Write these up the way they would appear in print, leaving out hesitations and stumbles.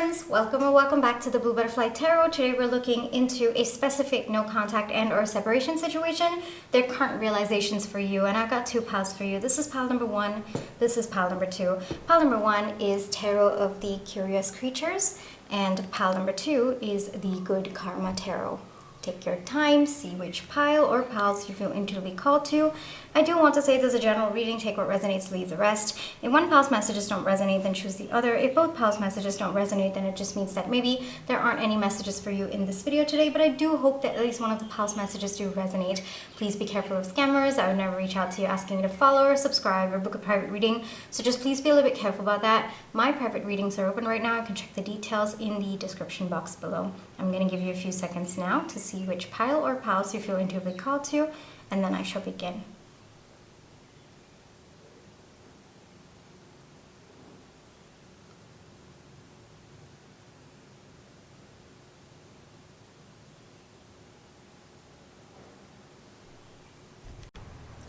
friends, welcome or welcome back to the Blue Butterfly Tarot. Today we're looking into a specific no contact and or separation situation, their current realizations for you, and I've got two piles for you. This is pile number one, this is pile number two. Pile number one is Tarot of the Curious Creatures, and pile number two is the Good Karma Tarot. Take your time, see which pile or piles you feel intuitively called to. I do want to say this is a general reading. Take what resonates, leave the rest. If one pile's messages don't resonate, then choose the other. If both piles' messages don't resonate, then it just means that maybe there aren't any messages for you in this video today, but I do hope that at least one of the piles' messages do resonate. Please be careful of scammers. I would never reach out to you asking you to follow or subscribe or book a private reading, so just please be a little bit careful about that. My private readings are open right now. You can check the details in the description box below. I'm going to give you a few seconds now to see which pile or piles you feel intuitively called to, and then I shall begin.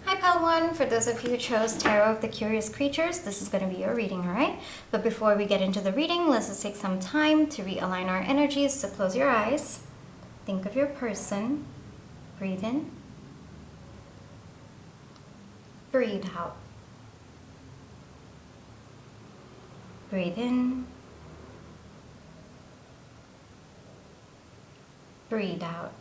Pile 1, for those of you who chose Tarot of the Curious Creatures, this is going to be your reading, alright? But before we get into the reading, let's just take some time to realign our energies. So close your eyes, think of your person, breathe in, breathe out, breathe in, breathe out.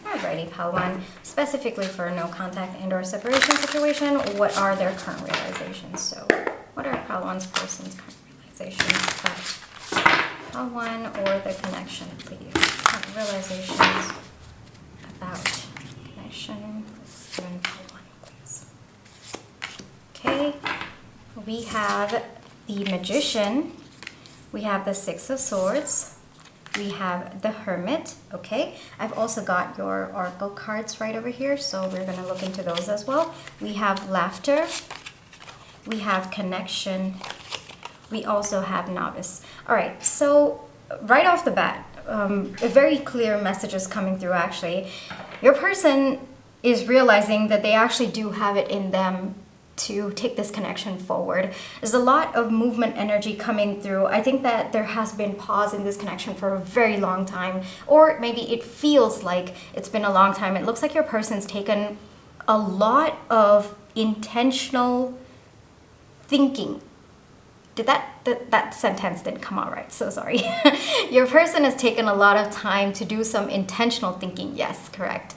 Alrighty, pile 1, specifically for a no contact and or separation situation, what are their current realizations? So what are pile 1's person's current realizations about pile 1 or the connection, please? Current realizations about connection. Let's do pile 1, please. Okay, we have the Magician, we have the Six of Swords, we have the Hermit, okay? I've also got your Oracle cards right over here, so we're going to look into those as well. We have Laughter, we have Connection, we also have Novice. All right, so right off the bat, a very clear message is coming through actually. Your person is realizing that they actually do have it in them to take this connection forward. There's a lot of movement energy coming through. I think that there has been pause in this connection for a very long time, or maybe it feels like it's been a long time. It looks like your person's taken a lot of intentional thinking. Did that sentence didn't come out right, so sorry. Your person has taken a lot of time to do some intentional thinking. Yes, correct.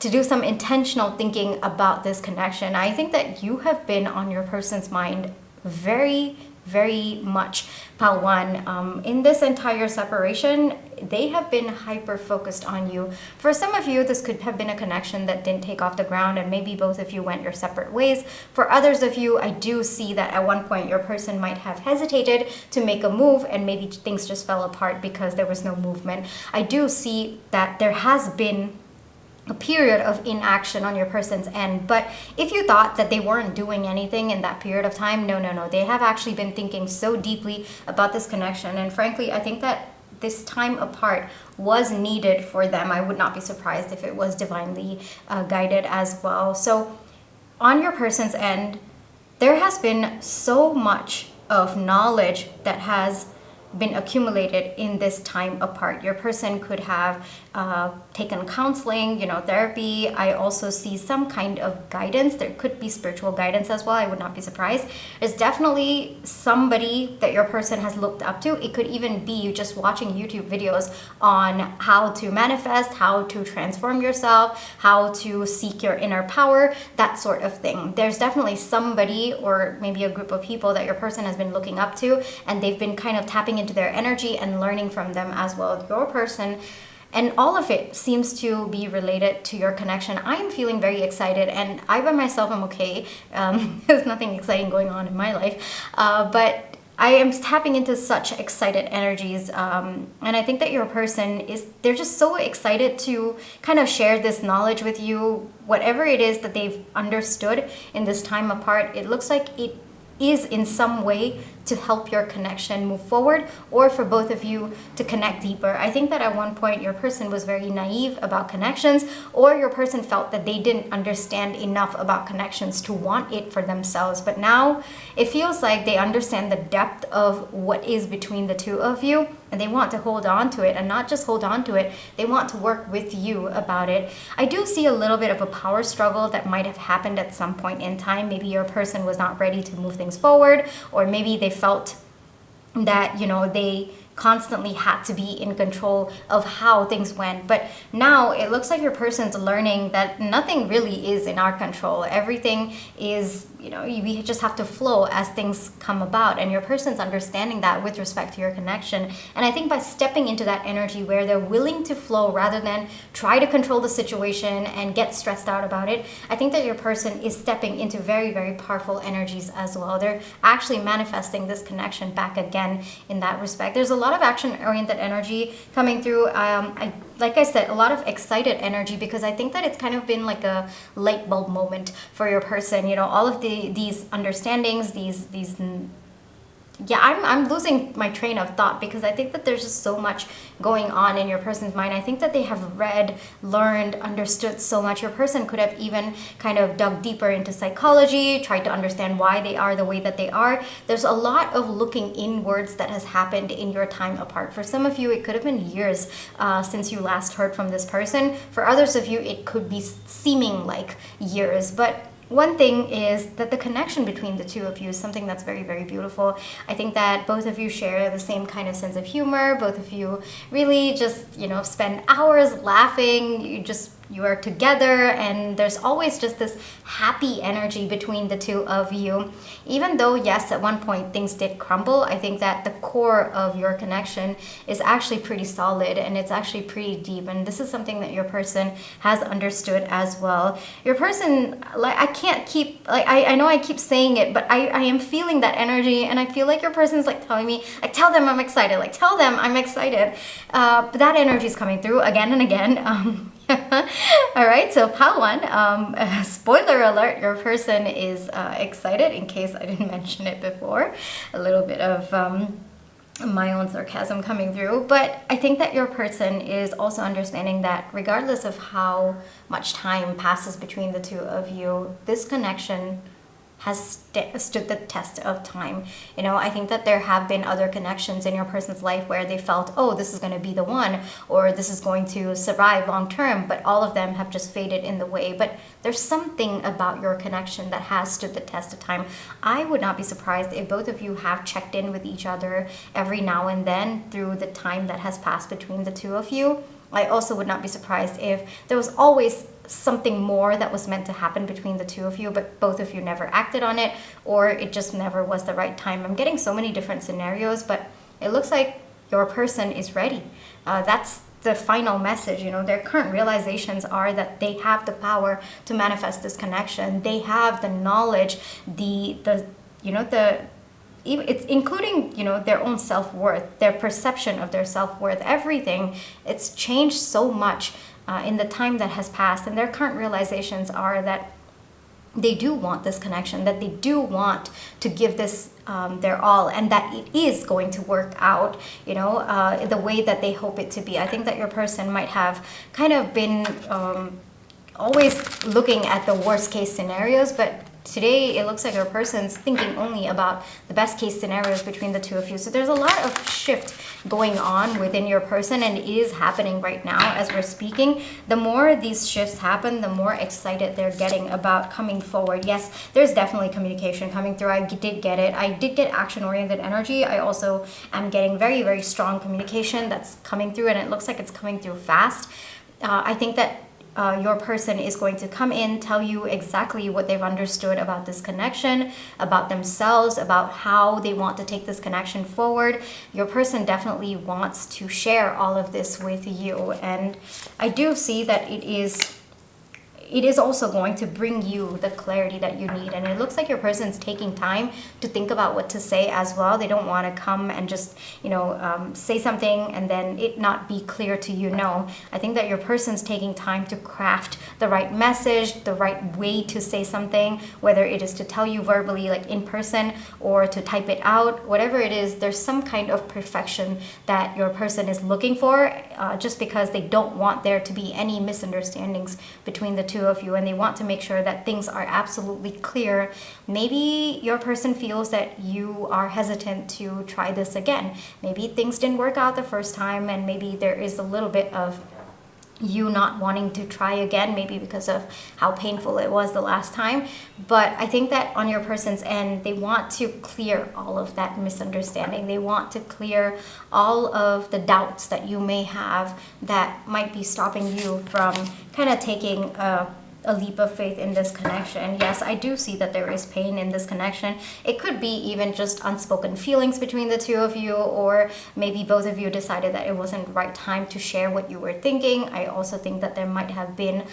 To do some intentional thinking about this connection. I think that you have been on your person's mind very, very much, pile 1. In this entire separation, they have been hyper focused on you. For some of you, this could have been a connection that didn't take off the ground and maybe both of you went your separate ways. For others of you, I do see that at one point your person might have hesitated to make a move and maybe things just fell apart because there was no movement. I do see that there has been a period of inaction on your person's end, but if you thought that they weren't doing anything in that period of time, no, they have actually been thinking so deeply about this connection, and frankly I think that this time apart was needed for them. I would not be surprised if it was divinely guided as well. So on your person's end, there has been so much of knowledge that has been accumulated in this time apart. Your person could have taken counseling, therapy. I also see some kind of guidance. There could be spiritual guidance as well. I would not be surprised. There's definitely somebody that your person has looked up to. It could even be you just watching YouTube videos on how to manifest, how to transform yourself, how to seek your inner power, that sort of thing. There's definitely somebody or maybe a group of people that your person has been looking up to, and they've been kind of tapping into their energy and learning from them as well. Your person, and all of it seems to be related to your connection. I am feeling very excited, and I by myself am okay. There's nothing exciting going on in my life, but I am tapping into such excited energies, and I think that your person they're just so excited to kind of share this knowledge with you. Whatever it is that they've understood in this time apart, it looks like it is in some way to help your connection move forward, or for both of you to connect deeper. I think that at one point your person was very naive about connections, or your person felt that they didn't understand enough about connections to want it for themselves. But now it feels like they understand the depth of what is between the two of you, and they want to hold on to it, and not just hold on to it, they want to work with you about it. I do see a little bit of a power struggle that might have happened at some point in time. Maybe your person was not ready to move things forward, or maybe they felt that, you know, they constantly had to be in control of how things went. But now it looks like your person's learning that nothing really is in our control. Everything is, you know, we just have to flow as things come about. And your person's understanding that with respect to your connection. And I think by stepping into that energy where they're willing to flow rather than try to control the situation and get stressed out about it, I think that your person is stepping into very, very powerful energies as well. They're actually manifesting this connection back again in that respect. There's a lot of action-oriented energy coming through. Like I said, a lot of excited energy, because I think that it's kind of been like a light bulb moment for your person. You know, all of these understandings, I'm losing my train of thought, because I think that there's just so much going on in your person's mind. I think that they have read, learned, understood so much. Your person could have even kind of dug deeper into psychology, tried to understand why they are the way that they are. There's a lot of looking inwards that has happened in your time apart. For some of you, it could have been years since you last heard from this person. For others of you, it could be seeming like years. But one thing is that the connection between the two of you is something that's very, very beautiful. I think that both of you share the same kind of sense of humor. Both of you really just, you know, spend hours laughing. You are together, and there's always just this happy energy between the two of you. Even though, yes, at one point things did crumble, I think that the core of your connection is actually pretty solid, and it's actually pretty deep. And this is something that your person has understood as well. Your person, like, I know I keep saying it, but I am feeling that energy, and I feel like your person's like telling me, like, tell them I'm excited, like, tell them I'm excited. But that energy is coming through again and again. All right, so pile one, spoiler alert, your person is excited, in case I didn't mention it before. A little bit of my own sarcasm coming through. But I think that your person is also understanding that regardless of how much time passes between the two of you, this connection has stood the test of time. You know, I think that there have been other connections in your person's life where they felt, oh, this is going to be the one, or this is going to survive long term, but all of them have just faded in the way. But there's something about your connection that has stood the test of time. I would not be surprised if both of you have checked in with each other every now and then through the time that has passed between the two of you. I also would not be surprised if there was always something more that was meant to happen between the two of you, but both of you never acted on it, or it just never was the right time. I'm getting so many different scenarios, but it looks like your person is ready. That's the final message. You know, their current realizations are that they have the power to manifest this connection. They have the knowledge, it's including, you know, their own self-worth, their perception of their self-worth, everything. It's changed so much in the time that has passed, and their current realizations are that they do want this connection, that they do want to give this their all, and that it is going to work out, you know, the way that they hope it to be. I think that your person might have kind of been always looking at the worst case scenarios, but today it looks like your person's thinking only about the best case scenarios between the two of you. So there's a lot of shift going on within your person, and it is happening right now as we're speaking. The more these shifts happen, the more excited they're getting about coming forward. Yes, there's definitely communication coming through. I did get it. I did get action-oriented energy. I also am getting very, very strong communication that's coming through, and it looks like it's coming through fast. I think that your person is going to come in, tell you exactly what they've understood about this connection, about themselves, about how they want to take this connection forward. Your person definitely wants to share all of this with you, and I do see that it is it is also going to bring you the clarity that you need. And it looks like your person's taking time to think about what to say as well. They don't want to come and just, say something and then it not be clear to you. No, I think that your person's taking time to craft the right message, the right way to say something, whether it is to tell you verbally, like in person, or to type it out, whatever it is, there's some kind of perfection that your person is looking for, just because they don't want there to be any misunderstandings between the two of you, and they want to make sure that things are absolutely clear. Maybe your person feels that you are hesitant to try this again. Maybe things didn't work out the first time, and maybe there is a little bit of you not wanting to try again, maybe because of how painful it was the last time. But I think that on your person's end, they want to clear all of that misunderstanding. They want to clear all of the doubts that you may have that might be stopping you from kind of taking a leap of faith in this connection. Yes, I do see that there is pain in this connection. It could be even just unspoken feelings between the two of you, or maybe both of you decided that it wasn't the right time to share what you were thinking. I also think that there might have been,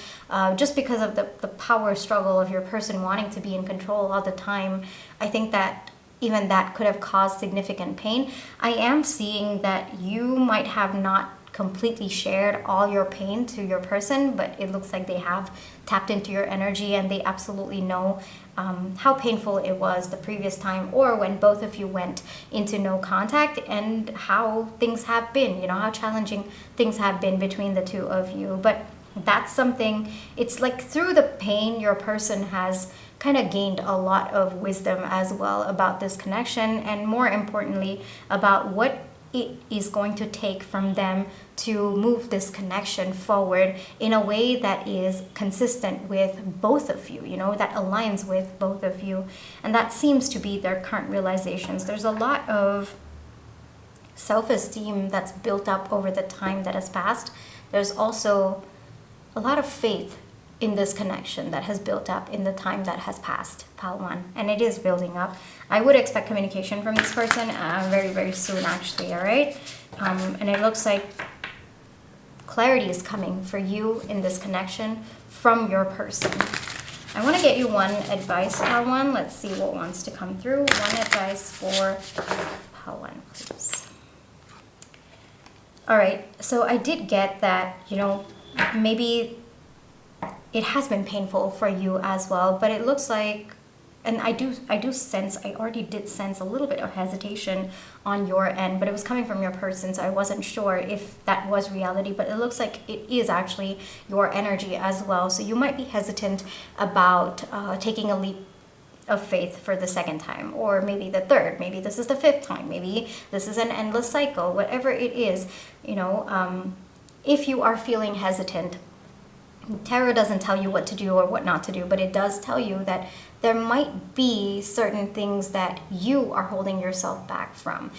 just because of the power struggle of your person wanting to be in control all the time, I think that even that could have caused significant pain. I am seeing that you might have not completely shared all your pain to your person, but it looks like they have tapped into your energy and they absolutely know how painful it was the previous time, or when both of you went into no contact, and how things have been, how challenging things have been between the two of you. But that's something, it's like through the pain, your person has kind of gained a lot of wisdom as well about this connection, and more importantly, about what it is going to take from them to move this connection forward in a way that is consistent with both of you, that aligns with both of you. And that seems to be their current realizations. There's a lot of self-esteem that's built up over the time that has passed. There's also a lot of faith in this connection that has built up in the time that has passed, Pile 1, and it is building up. I would expect communication from this person very, very soon, actually, all right? And it looks like clarity is coming for you in this connection from your person. I want to get you one advice, Pile 1. Let's see what wants to come through. One advice for Pile 1, please. All right, so I did get that, maybe it has been painful for you as well, but it looks like, and I already did sense a little bit of hesitation on your end, but it was coming from your person, so I wasn't sure if that was reality, but it looks like it is actually your energy as well. So you might be hesitant about taking a leap of faith for the second time, or maybe the third, maybe this is the fifth time, maybe this is an endless cycle, whatever it is, if you are feeling hesitant, Tarot doesn't tell you what to do or what not to do, but it does tell you that there might be certain things that you are holding yourself back from.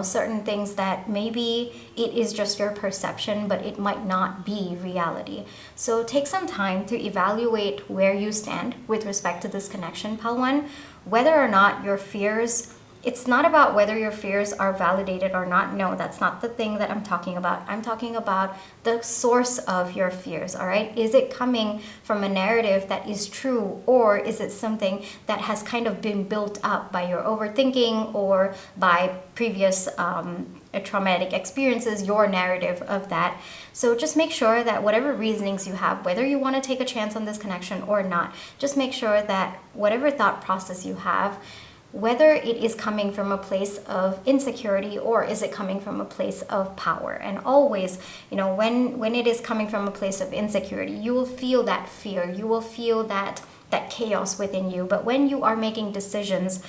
Certain things that maybe it is just your perception, but it might not be reality. So take some time to evaluate where you stand with respect to this connection, Pile 1. Whether or not your fears, it's not about whether your fears are validated or not. No, that's not the thing that I'm talking about. I'm talking about the source of your fears, all right? Is it coming from a narrative that is true, or is it something that has kind of been built up by your overthinking or by previous traumatic experiences, your narrative of that? So just make sure that whatever reasonings you have, whether you want to take a chance on this connection or not, just make sure that whatever thought process you have, whether it is coming from a place of insecurity or is it coming from a place of power. And always, when it is coming from a place of insecurity, you will feel that fear, you will feel that chaos within you. But when you are making decisions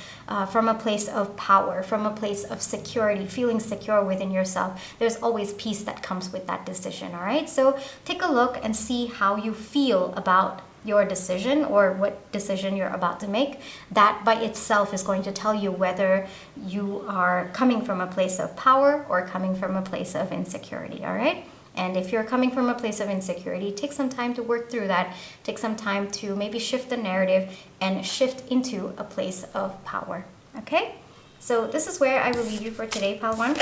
from a place of power, from a place of security, feeling secure within yourself, there's always peace that comes with that decision, all right? So take a look and see how you feel about your decision, or what decision you're about to make. That by itself is going to tell you whether you are coming from a place of power or coming from a place of insecurity, all right? And if you're coming from a place of insecurity, take some time to work through that. Take some time to maybe shift the narrative and shift into a place of power, okay? So this is where I will leave you for today, Pile 1.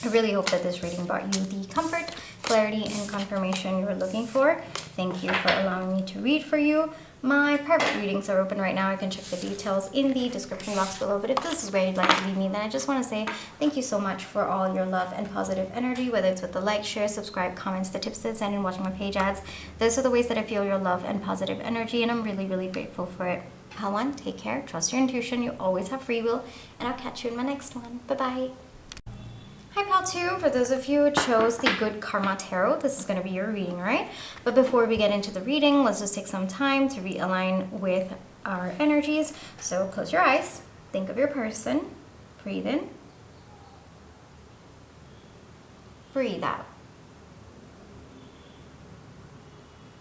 I really hope that this reading brought you the comfort, clarity, and confirmation you were looking for. Thank you for allowing me to read for you. My private readings are open right now. I can check the details in the description box below. But if this is where you'd like to leave me, then I just want to say thank you so much for all your love and positive energy, whether it's with the like, share, subscribe, comments, the tips that send, and watching my page ads. Those are the ways that I feel your love and positive energy, and I'm really, really grateful for it. Pile 1, take care, trust your intuition, you always have free will, and I'll catch you in my next one. Bye-bye. Hi Pile 2, for those of you who chose the Good Karma Tarot, this is going to be your reading, right? But before we get into the reading, let's just take some time to realign with our energies. So close your eyes, think of your person, breathe in, breathe out.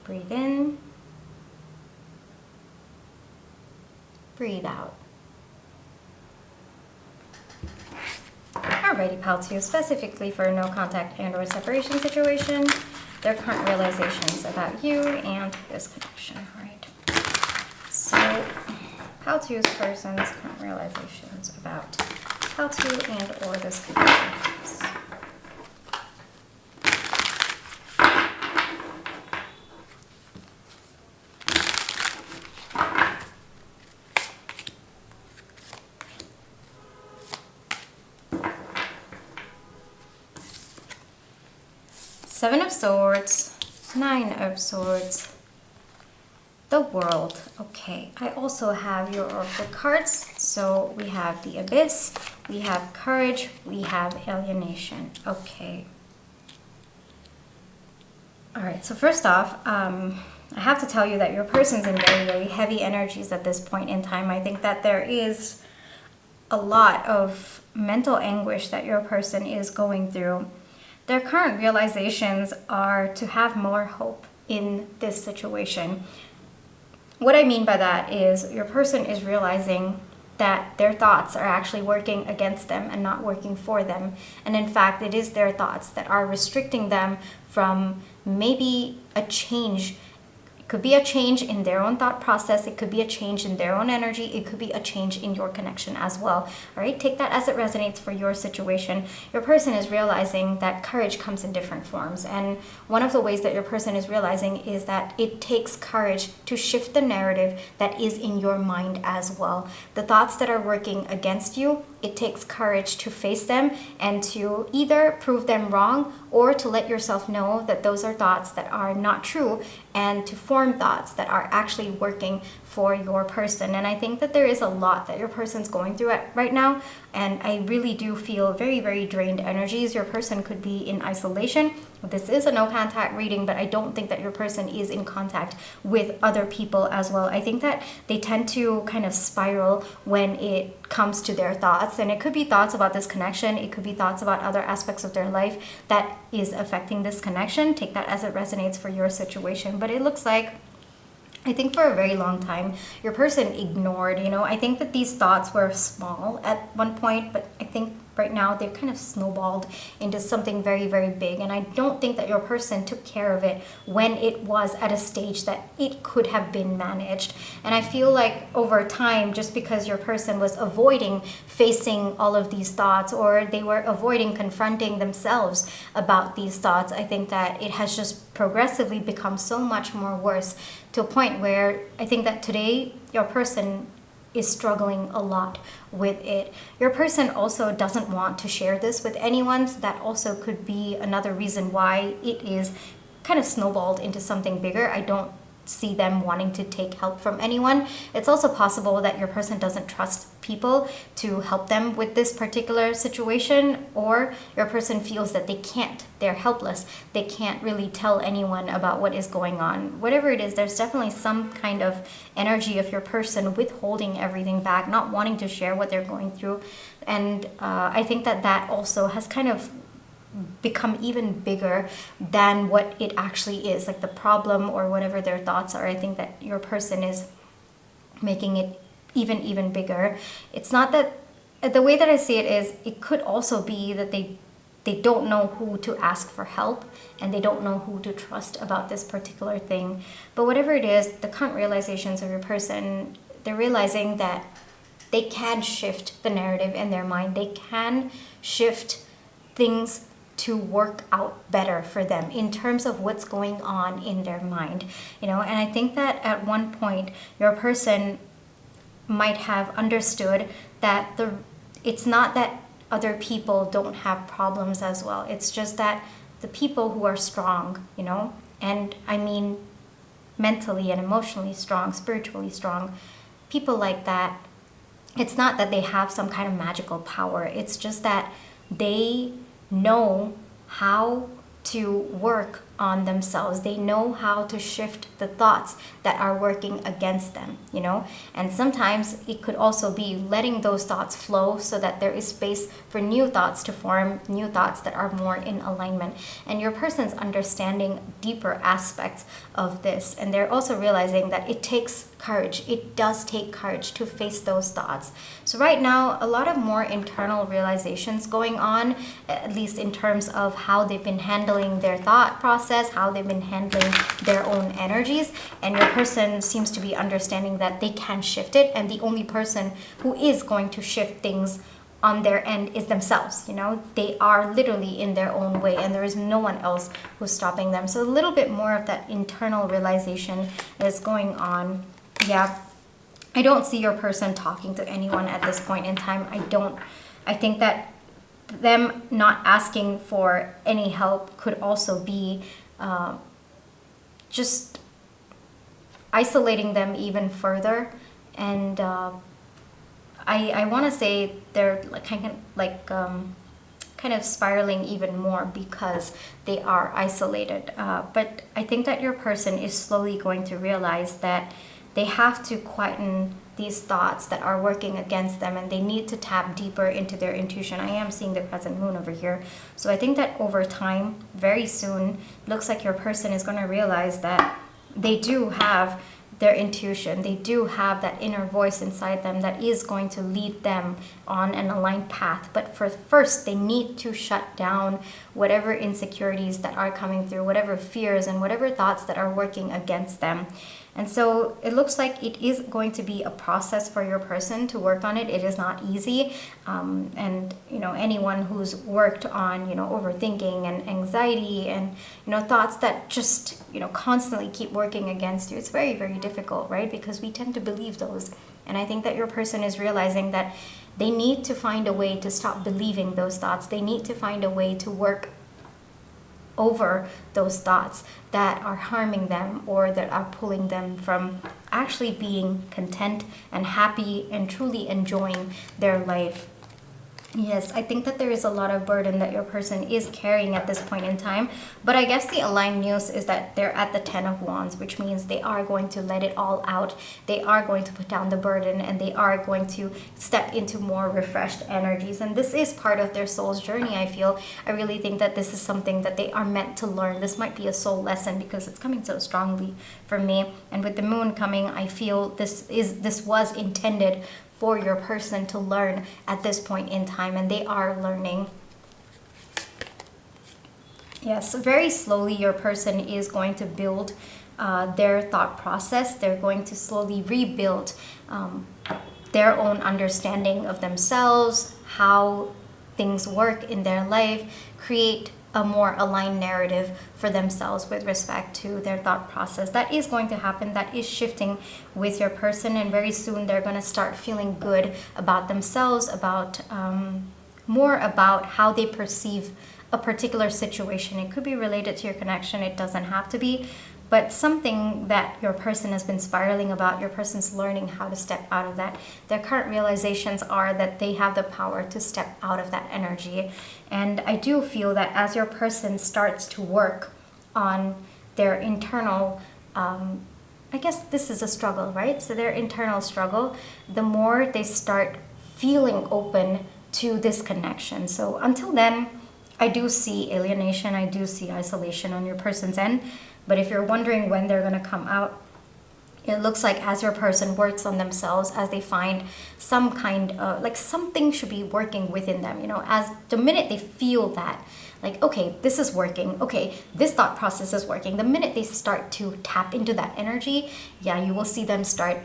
Breathe in, breathe out. Alrighty, Pile 2, specifically for a no contact and or separation situation, their current realizations about you and this connection, right? So, Pile 2's person's current realizations about Pile 2 and or this connection. Seven of Swords, Nine of Swords, the World. Okay, I also have your Oracle cards. So we have the Abyss, we have Courage, we have Alienation. Okay. All right, so first off, I have to tell you that your person's in very, very heavy energies at this point in time. I think that there is a lot of mental anguish that your person is going through. Their current realizations are to have more hope in this situation. What I mean by that is your person is realizing that their thoughts are actually working against them and not working for them. And in fact, it is their thoughts that are restricting them from maybe a change. It could be a change in their own thought process. It could be a change in their own energy. It could be a change in your connection as well. All right, take that as it resonates for your situation. Your person is realizing that courage comes in different forms. And one of the ways that your person is realizing is that it takes courage to shift the narrative that is in your mind as well. The thoughts that are working against you, it takes courage to face them and to either prove them wrong or to let yourself know that those are thoughts that are not true and to form thoughts that are actually working for your person. And I think that there is a lot that your person's going through right now, and I really do feel very, very drained energies. Your person could be in isolation. This is a no contact reading, but I don't think that your person is in contact with other people as well. I think that they tend to kind of spiral when it comes to their thoughts, and it could be thoughts about this connection. It could be thoughts about other aspects of their life that is affecting this connection. Take that as it resonates for your situation. But it looks like, I think for a very long time, your person ignored, I think that these thoughts were small at one point, but I think right now they've kind of snowballed into something very, very big. And I don't think that your person took care of it when it was at a stage that it could have been managed. And I feel like over time, just because your person was avoiding facing all of these thoughts, or they were avoiding confronting themselves about these thoughts, I think that it has just progressively become so much more worse, to a point where I think that today your person is struggling a lot with it. Your person also doesn't want to share this with anyone, so that also could be another reason why it is kind of snowballed into something bigger. I don't see them wanting to take help from anyone. It's also possible that your person doesn't trust people to help them with this particular situation, or your person feels that they can't. They're helpless. They can't really tell anyone about what is going on. Whatever it is, there's definitely some kind of energy of your person withholding everything back, not wanting to share what they're going through. And I think that that also has kind of become even bigger than what it actually is, like the problem or whatever their thoughts are. I think that your person is making it even bigger. It's not that, the way that I see it is, it could also be that they don't know who to ask for help and they don't know who to trust about this particular thing. But whatever it is, the current realizations of your person, they're realizing that they can shift the narrative in their mind. They can shift things to work out better for them in terms of what's going on in their mind, and I think that at one point your person might have understood that it's not that other people don't have problems as well. It's just that the people who are strong, and I mean mentally and emotionally strong, spiritually strong, people like that, it's not that they have some kind of magical power. It's just that they know how to work on themselves. They know how to shift the thoughts that are working against them, and sometimes it could also be letting those thoughts flow so that there is space for new thoughts to form, new thoughts that are more in alignment. And your person's understanding deeper aspects of this, and they're also realizing that it takes courage. It does take courage to face those thoughts. So right now, a lot of more internal realizations going on, at least in terms of how they've been handling their thought process, how they've been handling their own energies, and your person seems to be understanding that they can shift it, and the only person who is going to shift things on their end is themselves. They are literally in their own way, and there is no one else who's stopping them. So a little bit more of that internal realization is going on. Yeah, I don't see your person talking to anyone at this point in time. I think that them not asking for any help could also be just isolating them even further. And I want to say they're kind of spiraling even more because they are isolated. But I think that your person is slowly going to realize that they have to quieten these thoughts that are working against them, and they need to tap deeper into their intuition. I am seeing the crescent moon over here. So I think that over time, very soon, looks like your person is going to realize that they do have their intuition. They do have that inner voice inside them that is going to lead them on an aligned path. But first, they need to shut down whatever insecurities that are coming through, whatever fears and whatever thoughts that are working against them. And so it looks like it is going to be a process for your person to work on it. It is not easy. And, anyone who's worked on, overthinking and anxiety and, thoughts that just, constantly keep working against you, it's very, very difficult, right? Because we tend to believe those. And I think that your person is realizing that they need to find a way to stop believing those thoughts. They need to find a way to work over those thoughts that are harming them or that are pulling them from actually being content and happy and truly enjoying their life. Yes, I think that there is a lot of burden that your person is carrying at this point in time. But I guess the aligned news is that they're at the 10 of Wands, which means they are going to let it all out. They are going to put down the burden, and they are going to step into more refreshed energies. And this is part of their soul's journey, I feel. I really think that this is something that they are meant to learn. This might be a soul lesson because it's coming so strongly for me. And with the moon coming, I feel this was intended for your person to learn at this point in time, and they are learning. Yes, very slowly your person is going to build their thought process. They're going to slowly rebuild their own understanding of themselves, how things work in their life, create a more aligned narrative for themselves with respect to their thought process. That is going to happen. That is shifting with your person, and very soon they're going to start feeling good about themselves, about more about how they perceive a particular situation. It could be related to your connection. It doesn't have to be, but something that your person has been spiraling about, your person's learning how to step out of that. Their current realizations are that they have the power to step out of that energy. And I do feel that as your person starts to work on their internal, I guess this is a struggle, right? So their internal struggle, the more they start feeling open to this connection. So until then, I do see alienation, I do see isolation on your person's end. But if you're wondering when they're going to come out, it looks like as your person works on themselves, as they find some kind of, like something should be working within them, as the minute they feel that, like, okay, this is working, okay, this thought process is working, the minute they start to tap into that energy, yeah, you will see them start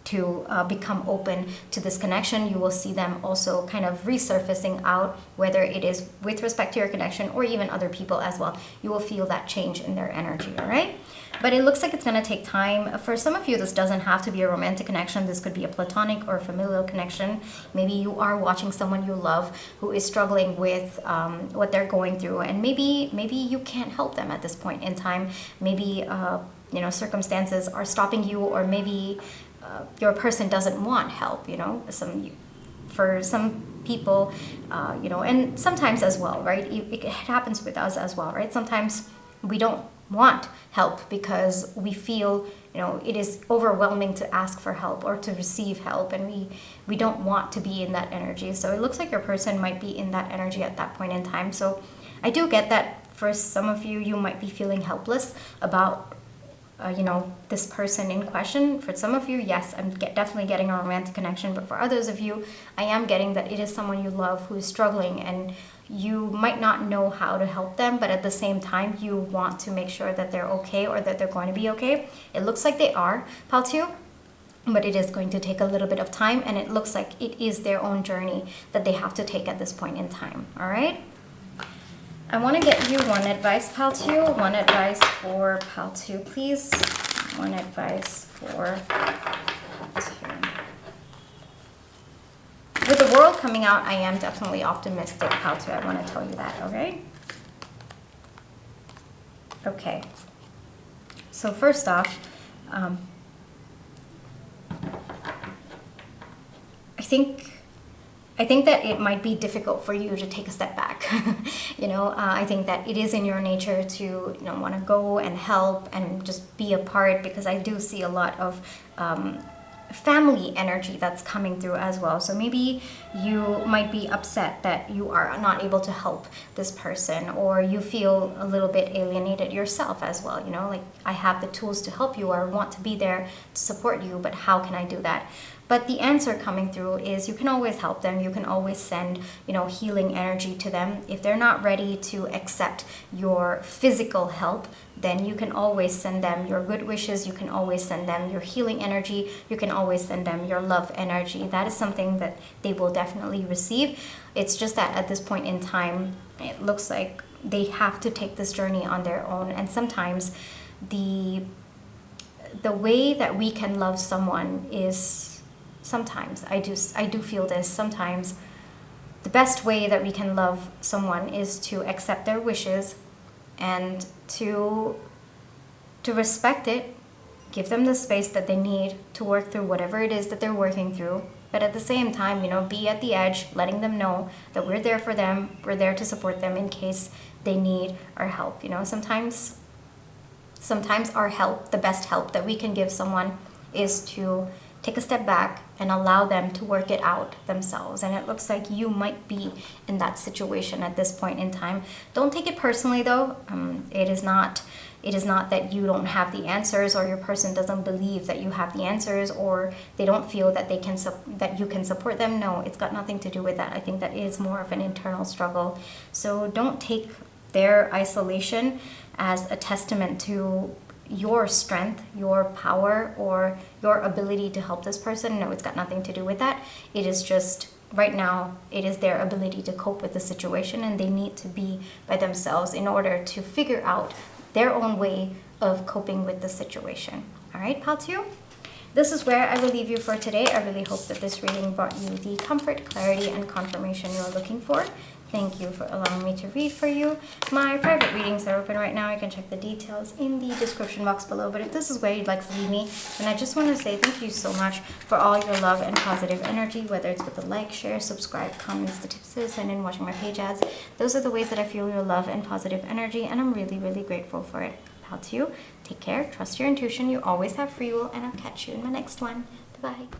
to become open to this connection. You will see them also kind of resurfacing out, whether it is with respect to your connection or even other people as well. You will feel that change in their energy, all right? But it looks like it's going to take time. For some of you, this doesn't have to be a romantic connection. This could be a platonic or familial connection. Maybe you are watching someone you love who is struggling with what they're going through, and maybe you can't help them at this point in time. Maybe you know, circumstances are stopping you, or maybe your person doesn't want help. You know, for some people, you know, and sometimes as well, right? It happens with us as well, right? Sometimes we don't want help because we feel, you know, it is overwhelming to ask for help or to receive help, and we don't want to be in that energy. So it looks like your person might be in that energy at that point in time. So I do get that for some of you, you might be feeling helpless about you know, this person in question. For some of you, yes, I'm definitely getting a romantic connection, but for others of you, I am getting that it is someone you love who is struggling, and you might not know how to help them, but at the same time, you want to make sure that they're okay, or that they're going to be okay. It looks like they are, Pile 2, but it is going to take a little bit of time, and it looks like it is their own journey that they have to take at this point in time, all right? I want to get you one advice, Pile 2. One advice for Pile 2, please. One advice for Pile 2. With the world coming out, I am definitely optimistic, Pile 2. I want to tell you that, okay? Okay. So first off, I think that it might be difficult for you to take a step back. You know, I think that it is in your nature to, you know, want to go and help and just be a part, because I do see a lot of family energy that's coming through as well. So maybe you might be upset that you are not able to help this person, or you feel a little bit alienated yourself as well. You know, like, I have the tools to help you, or want to be there to support you, but how can I do that? But the answer coming through is you can always help them. You can always send, you know, healing energy to them. If they're not ready to accept your physical help, then you can always send them your good wishes. You can always send them your healing energy. You can always send them your love energy. That is something that they will definitely receive. It's just that at this point in time, it looks like they have to take this journey on their own. And sometimes the way that we can love someone is, sometimes, I do feel this, sometimes the best way that we can love someone is to accept their wishes and to respect it, give them the space that they need to work through whatever it is that they're working through. But at the same time, you know, be at the edge, letting them know that we're there for them, we're there to support them in case they need our help. You know, sometimes our help, the best help that we can give someone, is to take a step back and allow them to work it out themselves. And it looks like you might be in that situation at this point in time. Don't take it personally, though. It is not that you don't have the answers, or your person doesn't believe that you have the answers, or they don't feel that that you can support them. No, it's got nothing to do with that. I think that is more of an internal struggle. So don't take their isolation as a testament to your strength, your power, or your ability to help this person. No, it's got nothing to do with that. It is just, right now, it is their ability to cope with the situation, and they need to be by themselves in order to figure out their own way of coping with the situation. All right, Pile 2? This is where I will leave you for today. I really hope that this reading brought you the comfort, clarity, and confirmation you're looking for. Thank you for allowing me to read for you. My private readings are open right now. You can check the details in the description box below. But if this is where you'd like to leave me, then I just want to say thank you so much for all your love and positive energy, whether it's with a like, share, subscribe, comments, the tips to send in, watching my page ads. Those are the ways that I feel your love and positive energy, and I'm really, really grateful for it. Pile 2, take care, trust your intuition, you always have free will, and I'll catch you in my next one. Bye-bye.